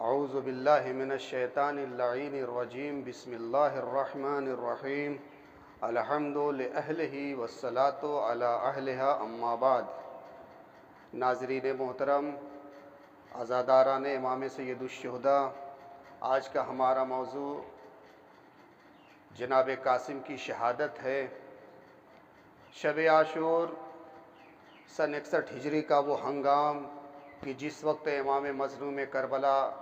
औज़ु बिल्लाहि मिनश्शैतानिर्रजीम बिस्मिल्लाहिर्रहमानिर्रहीम अलहम्दु लिअहलिही वस्सलातु अला अहलिहा अम्मा बाद। नाज़रीन मोहतरम, अज़ादारान इमाम सय्यदुश्शुहदा, आज का हमारा मौजू जनाब कासिम की शहादत है। शब आशूर सन 61 हिजरी का वो हंगाम कि जिस वक्त इमाम मज़लूम करबला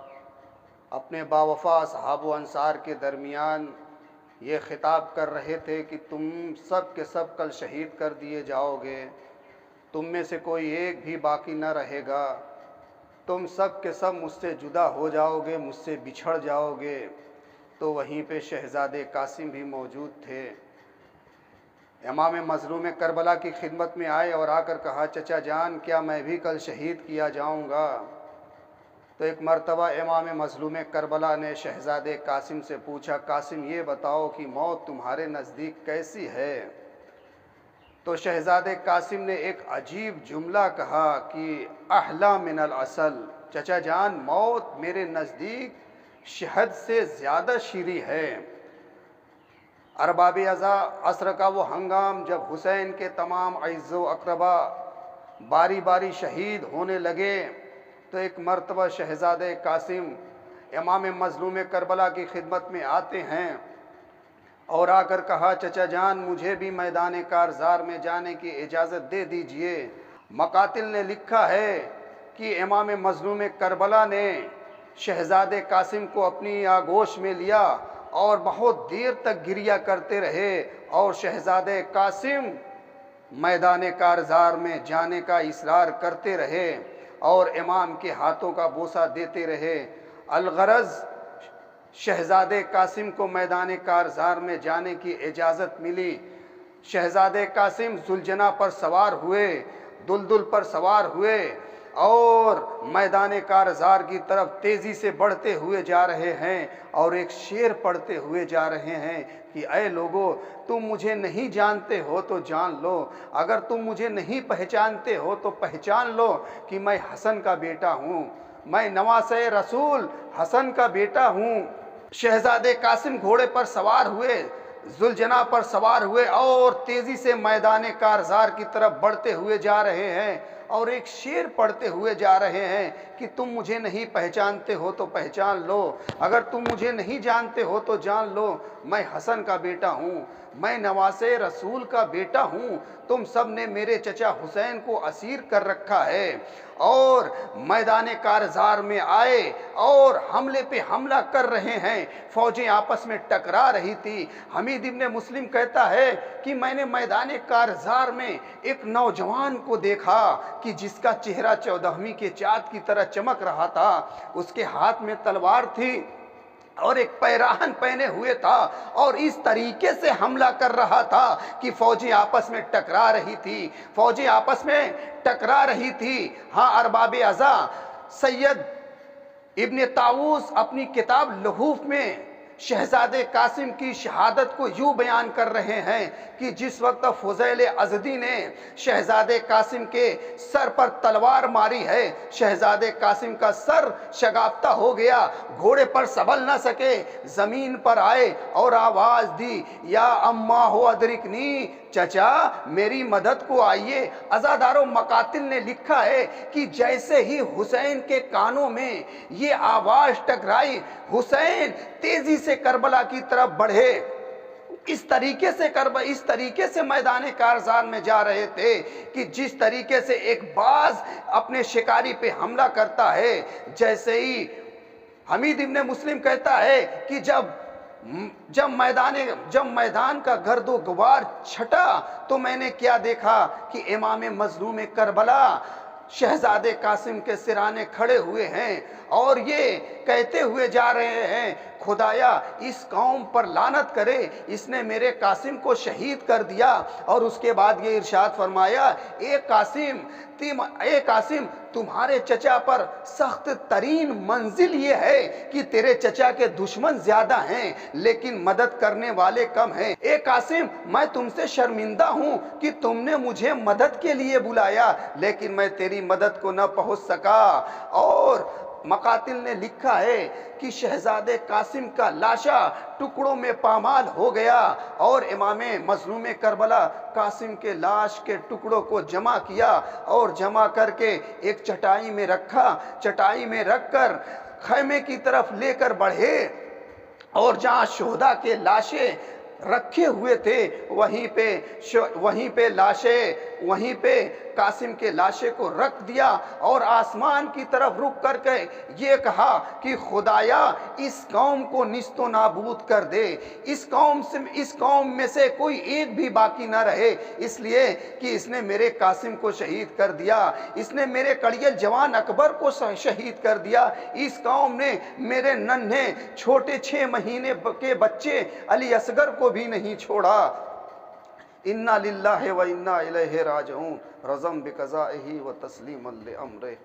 अपने बावफ़ा असहाब व अंसार के दरमियान ये ख़िताब कर रहे थे कि तुम सब के सब कल शहीद कर दिए जाओगे, तुम में से कोई एक भी बाकी न रहेगा, तुम सब के सब मुझसे जुदा हो जाओगे, मुझसे बिछड़ जाओगे। तो वहीं पे शहज़ादे कासिम भी मौजूद थे। इमाम मज़लूम करबला की खिदमत में आए और आकर कहा, चचा जान, क्या मैं भी कल शहीद किया जाऊंगा? तो एक मर्तबा इमाम मज़लूम करबला ने शहज़ादे कासिम से पूछा, कासिम ये बताओ कि मौत तुम्हारे नज़दीक कैसी है? तो शहज़ादे कासिम ने एक अजीब जुमला कहा कि अहला मिनल असल, चचा जान, मौत मेरे नज़दीक शहद से ज़्यादा शीरी है। अरबाब अज़ा असर का वो हंगाम जब हुसैन के तमाम अज़्ज़ो अक़रबा बारी बारी शहीद होने लगे, तो एक मर्तबा शहज़ादे कासिम इमाम मज़लूम करबला की खिदमत में आते हैं और आकर कहा, चचा जान, मुझे भी मैदान कारज़ार में जाने की इजाज़त दे दीजिए। मकातिल ने लिखा है कि इमाम मज़लूम करबला ने शहज़ादे कासिम को अपनी आगोश में लिया और बहुत देर तक गिरिया करते रहे और शहज़ादे कासिम मैदान कारज़ार में जाने का इसरार करते रहे और इमाम के हाथों का बोसा देते रहे। अलगरज़ शहज़ादे कासिम को मैदान कारज़ार में जाने की इजाज़त मिली। शहज़ादे कासिम जुलजना पर सवार हुए, दुलदुल पर सवार हुए और मैदान कारज़ार की तरफ तेज़ी से बढ़ते हुए जा रहे हैं और एक शेर पढ़ते हुए जा रहे हैं कि ऐ लोगो, तुम मुझे नहीं जानते हो तो जान लो, अगर तुम मुझे नहीं पहचानते हो तो पहचान लो कि मैं हसन का बेटा हूँ, मैं नवासे रसूल हसन का बेटा हूँ। शहज़ादे कासिम घोड़े पर सवार हुए, जुलजना पर सवार हुए और तेज़ी से मैदान कारज़ार की तरफ बढ़ते हुए जा रहे हैं और एक शेर पढ़ते हुए जा रहे हैं कि तुम मुझे नहीं पहचानते हो तो पहचान लो, अगर तुम मुझे नहीं जानते हो तो जान लो, मैं हसन का बेटा हूँ, मैं नवासे रसूल का बेटा हूँ। तुम सब ने मेरे चचा हुसैन को असीर कर रखा है और मैदान कारज़ार में आए और हमले पे हमला कर रहे हैं। फौजें आपस में टकरा रही थी। हमीद इब्ने मुस्लिम कहता है कि मैंने मैदान कारज़ार में एक नौजवान को देखा कि जिसका चेहरा 14वीं के चाँद की तरह चमक रहा था, उसके हाथ में तलवार थी और एक पैराहन पहने हुए था और इस तरीके से हमला कर रहा था कि फौजें आपस में टकरा रही थी, फौजें आपस में टकरा रही थी। हाँ, अरबाब अज़ा सैयद इब्ने ताऊस अपनी किताब लहूफ में शहज़ादे कासिम की शहादत को यूँ बयान कर रहे हैं कि जिस वक्त फ़ुज़ैल अज़दी ने शहज़ादे कासिम के सर पर तलवार मारी है, शहज़ादे कासिम का सर शगाफ्ता हो गया, घोड़े पर संभल न सके, ज़मीन पर आए और आवाज़ दी, या अम्मा हो अदरिकनी, चचा मेरी मदद को आइए। अज़ादारों, मकातिल ने लिखा है कि जैसे ही हुसैन के कानों में ये आवाज़ टकराई, हुसैन तेज़ी से करबला की तरफ बढ़े। इस तरीके से मैदान कारज़ार में जा रहे थे कि जिस तरीके से एक बाज अपने शिकारी पे हमला करता है। जैसे ही हमीद इब्ने मुस्लिम कहता है कि जब मैदान का गर्दो गुबार छटा तो मैंने क्या देखा कि इमाम मज़लूम करबला शहज़ादे कासिम के सिराने खड़े हुए हैं और ये कहते हुए जा रहे हैं, खुदाया इस कौम पर लानत करे, इसने मेरे कासिम को शहीद कर दिया। और उसके बाद ये इरशाद फरमाया, ए कासिम तुम्हारे चचा पर सख्त तरीन मंजिल ये है कि तेरे चचा के दुश्मन ज्यादा हैं लेकिन मदद करने वाले कम हैं। ए कासिम मैं तुमसे शर्मिंदा हूं कि तुमने मुझे मदद के लिए बुलाया लेकिन मैं तेरी मदद को न पहुंच सका। और मकातिल ने लिखा है कि शहजादे कासिम का लाशा टुकड़ों में पामाल हो गया और इमामे मजलूम करबला कासिम के लाश के टुकड़ों को जमा किया और जमा करके एक चटाई में रखा। चटाई में रखकर खैमे की तरफ लेकर बढ़े और जहां शोहदा के लाशें रखे हुए थे वहीं पे लाशें, वहीं पे कासिम के लाशे को रख दिया और आसमान की तरफ रुक करके ये कहा कि खुदाया इस कौम को निस्तो नाबूद कर दे, इस कौम में से कोई एक भी बाकी ना रहे, इसलिए कि इसने मेरे कासिम को शहीद कर दिया, इसने मेरे कड़ियल जवान अकबर को शहीद कर दिया, इस कौम ने मेरे नन्हे छोटे 6 महीने के बच्चे अली असगर को भी नहीं छोड़ा। इन्ना लिल्लाहि व इन्ना इलैहि राजिऊन। रज़म बिक़ज़ाइही व तस्लीमन लिअम्रिही।